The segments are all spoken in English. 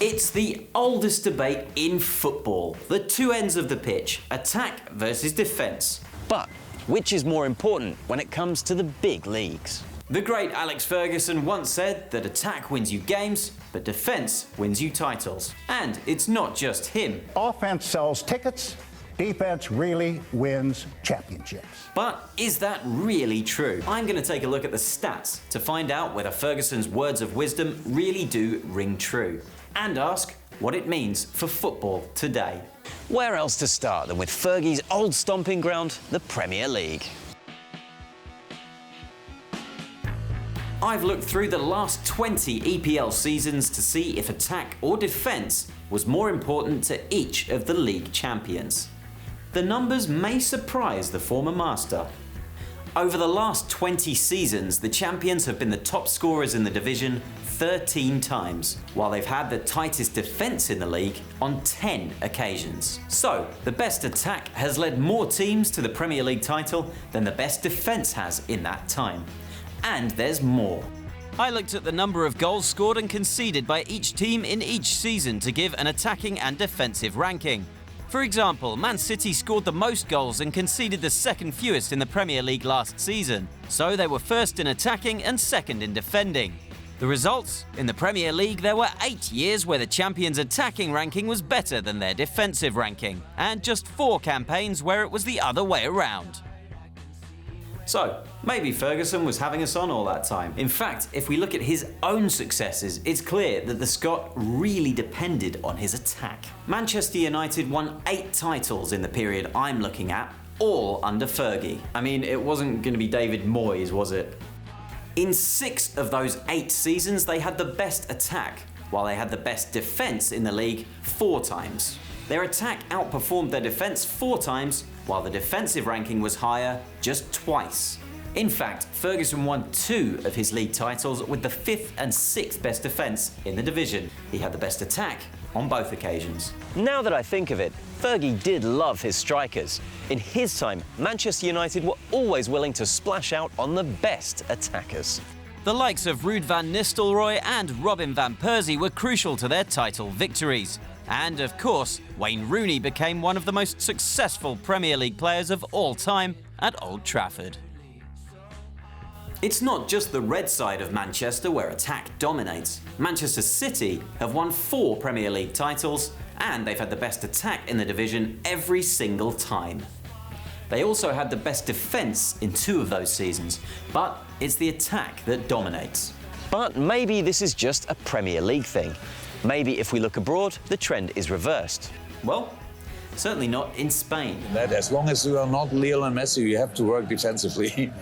It's the oldest debate in football. The two ends of the pitch, attack versus defence. But which is more important when it comes to the big leagues? The great Alex Ferguson once said that attack wins you games, but defence wins you titles. And it's not just him. Offense sells tickets, defense really wins championships. But is that really true? I'm going to take a look at the stats to find out whether Ferguson's words of wisdom really do ring true, and ask what it means for football today. Where else to start than with Fergie's old stomping ground, the Premier League? I've looked through the last 20 EPL seasons to see if attack or defence was more important to each of the league champions. The numbers may surprise the former master. Over the last 20 seasons, the champions have been the top scorers in the division 13 times, while they've had the tightest defence in the league on 10 occasions. So, the best attack has led more teams to the Premier League title than the best defence has in that time. And there's more. I looked at the number of goals scored and conceded by each team in each season to give an attacking and defensive ranking. For example, Man City scored the most goals and conceded the second fewest in the Premier League last season, so they were first in attacking and second in defending. The results? In the Premier League, there were 8 years where the champions' attacking ranking was better than their defensive ranking, and just 4 campaigns where it was the other way around. So, maybe Ferguson was having us on all that time. In fact, if we look at his own successes, it's clear that the Scot really depended on his attack. Manchester United won 8 titles in the period I'm looking at, all under Fergie. I mean, it wasn't going to be David Moyes, was it? In 6 of those 8 seasons, they had the best attack, while they had the best defence in the league 4 times. Their attack outperformed their defence 4 times, while the defensive ranking was higher just twice. In fact, Ferguson won 2 of his league titles with the 5th and 6th best defence in the division. He had the best attack on both occasions. Now that I think of it, Fergie did love his strikers. In his time, Manchester United were always willing to splash out on the best attackers. The likes of Ruud van Nistelrooy and Robin van Persie were crucial to their title victories. And of course, Wayne Rooney became one of the most successful Premier League players of all time at Old Trafford. It's not just the red side of Manchester where attack dominates. Manchester City have won 4 Premier League titles, and they've had the best attack in the division every single time. They also had the best defence in 2 of those seasons, but it's the attack that dominates. But maybe this is just a Premier League thing. Maybe if we look abroad, the trend is reversed. Well, certainly not in Spain. That as long as you are not Lionel Messi, you have to work defensively.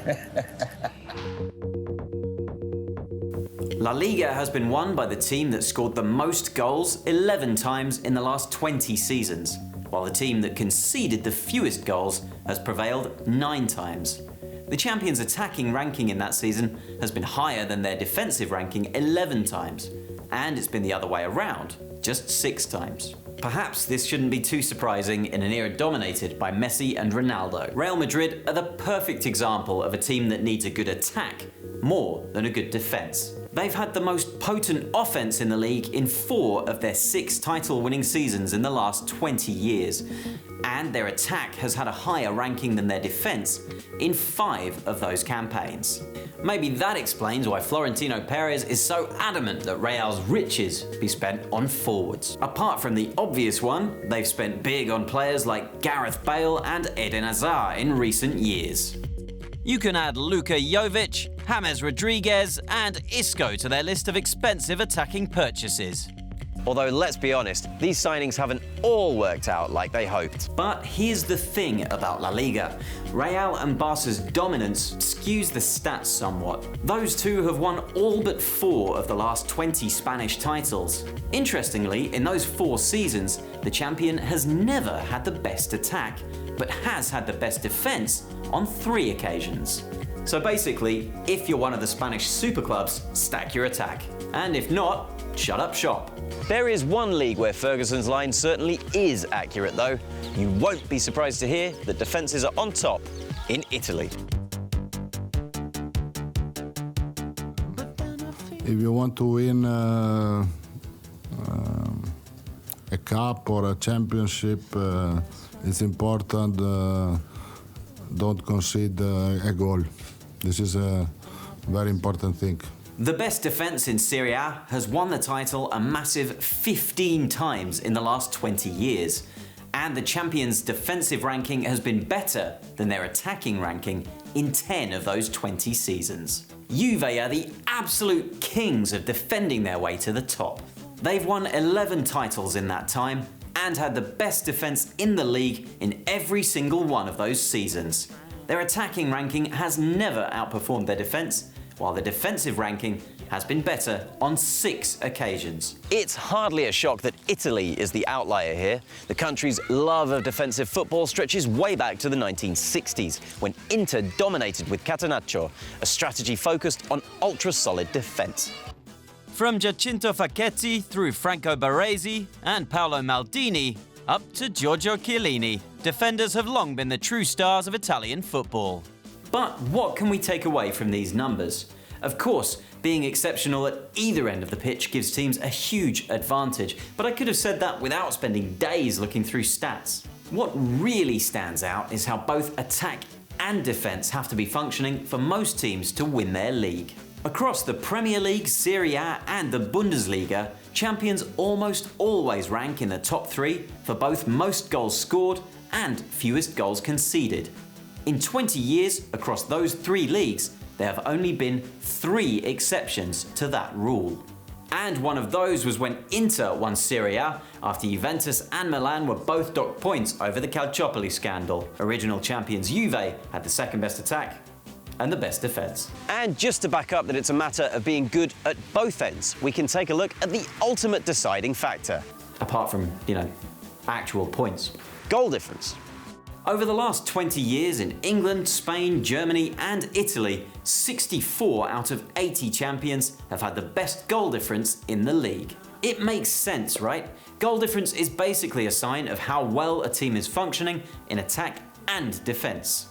La Liga has been won by the team that scored the most goals 11 times in the last 20 seasons, while the team that conceded the fewest goals has prevailed 9 times. The champions' attacking ranking in that season has been higher than their defensive ranking 11 times, and it's been the other way around, just 6 times. Perhaps this shouldn't be too surprising in an era dominated by Messi and Ronaldo. Real Madrid are the perfect example of a team that needs a good attack more than a good defence. They've had the most potent offence in the league in 4 of their 6 title-winning seasons in the last 20 years, and their attack has had a higher ranking than their defence in 5 of those campaigns. Maybe that explains why Florentino Perez is so adamant that Real's riches be spent on forwards. Apart from the obvious one, they've spent big on players like Gareth Bale and Eden Hazard in recent years. You can add Luka Jovic, James Rodriguez and Isco to their list of expensive attacking purchases. Although, let's be honest, these signings haven't all worked out like they hoped. But here's the thing about La Liga. Real and Barca's dominance skews the stats somewhat. Those two have won all but 4 of the last 20 Spanish titles. Interestingly, in those 4 seasons, the champion has never had the best attack, but has had the best defence on 3 occasions. So basically, if you're one of the Spanish super clubs, stack your attack. And if not, shut up shop. There is one league where Ferguson's line certainly is accurate though. You won't be surprised to hear that defences are on top in Italy. If you want to win a cup or a championship, it's important. Don't concede a goal. This is a very important thing. The best defence in Serie A has won the title a massive 15 times in the last 20 years. And the champions' defensive ranking has been better than their attacking ranking in 10 of those 20 seasons. Juve are the absolute kings of defending their way to the top. They've won 11 titles in that time and had the best defence in the league in every single one of those seasons. Their attacking ranking has never outperformed their defence, while the defensive ranking has been better on 6 occasions. It's hardly a shock that Italy is the outlier here. The country's love of defensive football stretches way back to the 1960s, when Inter dominated with Catenaccio, a strategy focused on ultra-solid defence. From Giacinto Facchetti through Franco Baresi and Paolo Maldini, up to Giorgio Chiellini, defenders have long been the true stars of Italian football. But what can we take away from these numbers? Of course, being exceptional at either end of the pitch gives teams a huge advantage, but I could have said that without spending days looking through stats. What really stands out is how both attack and defence have to be functioning for most teams to win their league. Across the Premier League, Serie A and the Bundesliga, champions almost always rank in the top 3 for both most goals scored and fewest goals conceded. In 20 years, across those 3 leagues, there have only been 3 exceptions to that rule. And one of those was when Inter won Serie A after Juventus and Milan were both docked points over the Calciopoli scandal. Original champions Juve had the second best attack and the best defence. And just to back up that it's a matter of being good at both ends, we can take a look at the ultimate deciding factor. Apart from, actual points. Goal difference. Over the last 20 years in England, Spain, Germany and Italy, 64 out of 80 champions have had the best goal difference in the league. It makes sense, right? Goal difference is basically a sign of how well a team is functioning in attack and defence.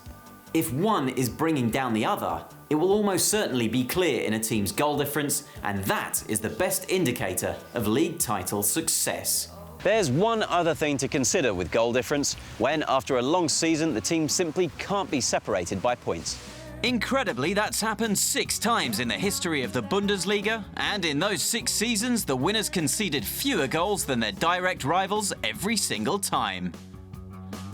If one is bringing down the other, it will almost certainly be clear in a team's goal difference, and that is the best indicator of league title success. There's one other thing to consider with goal difference, when after a long season the team simply can't be separated by points. Incredibly, that's happened 6 times in the history of the Bundesliga, and in those 6 seasons the winners conceded fewer goals than their direct rivals every single time.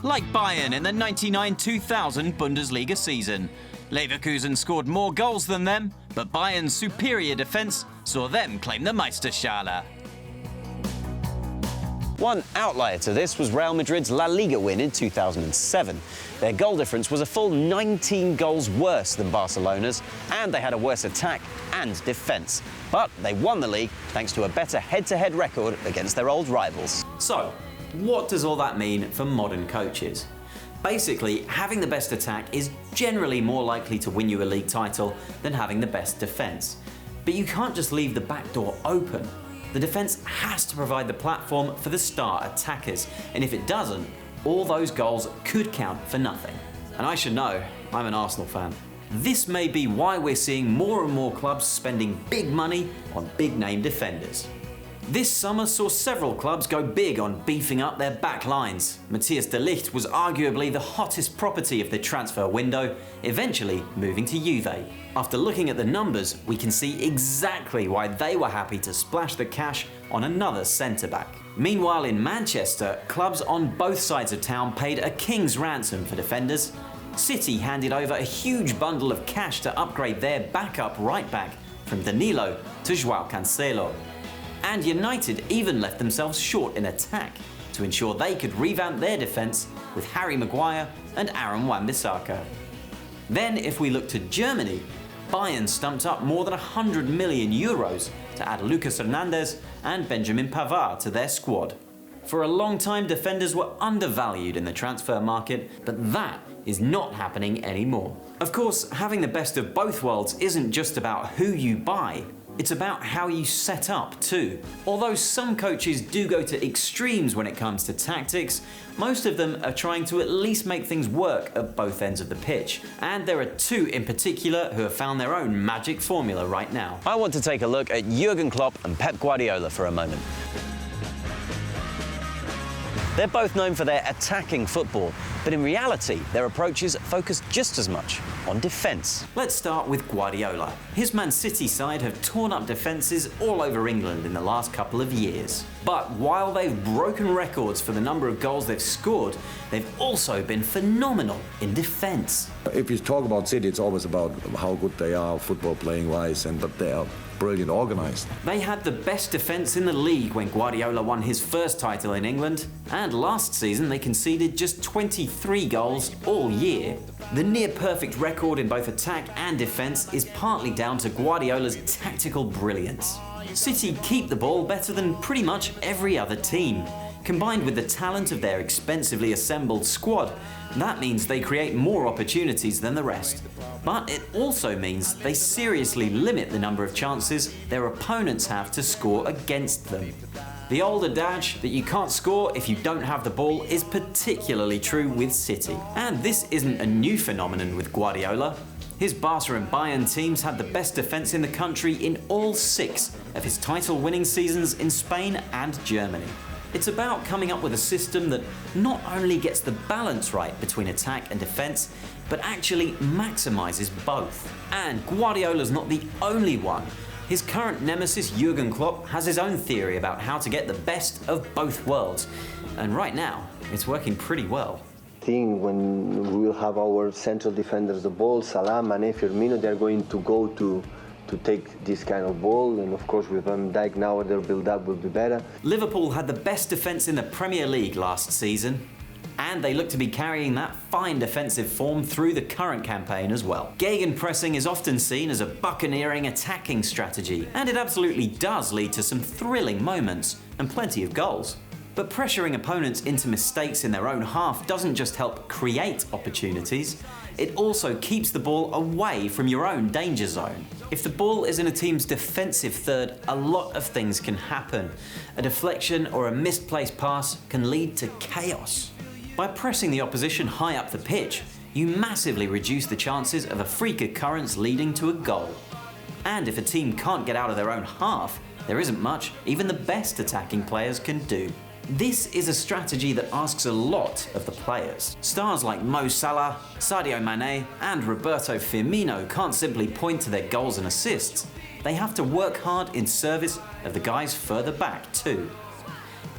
Like Bayern in the 99-2000 Bundesliga season. Leverkusen scored more goals than them, but Bayern's superior defence saw them claim the Meisterschale. One outlier to this was Real Madrid's La Liga win in 2007. Their goal difference was a full 19 goals worse than Barcelona's, and they had a worse attack and defence. But they won the league thanks to a better head-to-head record against their old rivals. So, what does all that mean for modern coaches? Basically, having the best attack is generally more likely to win you a league title than having the best defence. But you can't just leave the back door open. The defence has to provide the platform for the star attackers, and if it doesn't, all those goals could count for nothing. And I should know, I'm an Arsenal fan. This may be why we're seeing more and more clubs spending big money on big-name defenders. This summer saw several clubs go big on beefing up their back lines. Matthias de Ligt was arguably the hottest property of the transfer window, eventually moving to Juve. After looking at the numbers, we can see exactly why they were happy to splash the cash on another centre-back. Meanwhile in Manchester, clubs on both sides of town paid a king's ransom for defenders. City handed over a huge bundle of cash to upgrade their backup right-back from Danilo to João Cancelo. And United even left themselves short in attack to ensure they could revamp their defence with Harry Maguire and Aaron Wan-Bissaka. Then if we look to Germany, Bayern stumped up more than 100 million euros to add Lucas Hernandez and Benjamin Pavard to their squad. For a long time, defenders were undervalued in the transfer market, but that is not happening anymore. Of course, having the best of both worlds isn't just about who you buy, it's about how you set up too. Although some coaches do go to extremes when it comes to tactics, most of them are trying to at least make things work at both ends of the pitch. And there are 2 in particular who have found their own magic formula right now. I want to take a look at Jurgen Klopp and Pep Guardiola for a moment. They're both known for their attacking football, but in reality, their approaches focus just as much on defence. Let's start with Guardiola. His Man City side have torn up defences all over England in the last couple of years. But while they've broken records for the number of goals they've scored, they've also been phenomenal in defence. If you talk about City, it's always about how good they are football playing wise, but they are brilliant organised. They had the best defence in the league when Guardiola won his first title in England, and last season they conceded just 23 goals all year. The near-perfect record in both attack and defence is partly down to Guardiola's tactical brilliance. City keep the ball better than pretty much every other team. Combined with the talent of their expensively assembled squad, that means they create more opportunities than the rest. But it also means they seriously limit the number of chances their opponents have to score against them. The old adage that you can't score if you don't have the ball is particularly true with City. And this isn't a new phenomenon with Guardiola. His Barca and Bayern teams had the best defence in the country in all 6 of his title-winning seasons in Spain and Germany. It's about coming up with a system that not only gets the balance right between attack and defence, but actually maximises both. And Guardiola's not the only one. His current nemesis Jurgen Klopp has his own theory about how to get the best of both worlds. And right now, it's working pretty well. I think when we will have our central defenders the ball, Salah, Mane, Firmino, they're going to go to take this kind of ball, and of course with Van Dijk now their build-up will be better. Liverpool had the best defence in the Premier League last season, and they look to be carrying that fine defensive form through the current campaign as well. Gegenpressing is often seen as a buccaneering attacking strategy, and it absolutely does lead to some thrilling moments and plenty of goals. But pressuring opponents into mistakes in their own half doesn't just help create opportunities, it also keeps the ball away from your own danger zone. If the ball is in a team's defensive third, a lot of things can happen. A deflection or a misplaced pass can lead to chaos. By pressing the opposition high up the pitch, you massively reduce the chances of a freak occurrence leading to a goal. And if a team can't get out of their own half, there isn't much even the best attacking players can do. This is a strategy that asks a lot of the players. Stars like Mo Salah, Sadio Mane and Roberto Firmino can't simply point to their goals and assists. They have to work hard in service of the guys further back too.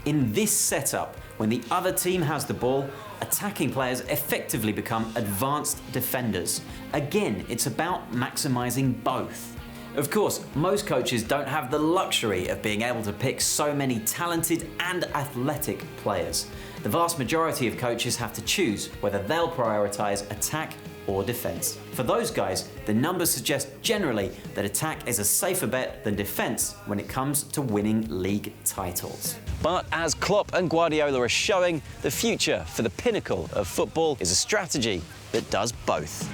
In this setup, when the other team has the ball, attacking players effectively become advanced defenders. Again, it's about maximising both. Of course, most coaches don't have the luxury of being able to pick so many talented and athletic players. The vast majority of coaches have to choose whether they'll prioritise attack or defence. For those guys, the numbers suggest generally that attack is a safer bet than defence when it comes to winning league titles. But as Klopp and Guardiola are showing, the future for the pinnacle of football is a strategy that does both.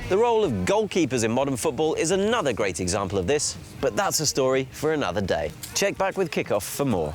The role of goalkeepers in modern football is another great example of this, but that's a story for another day. Check back with Kickoff for more.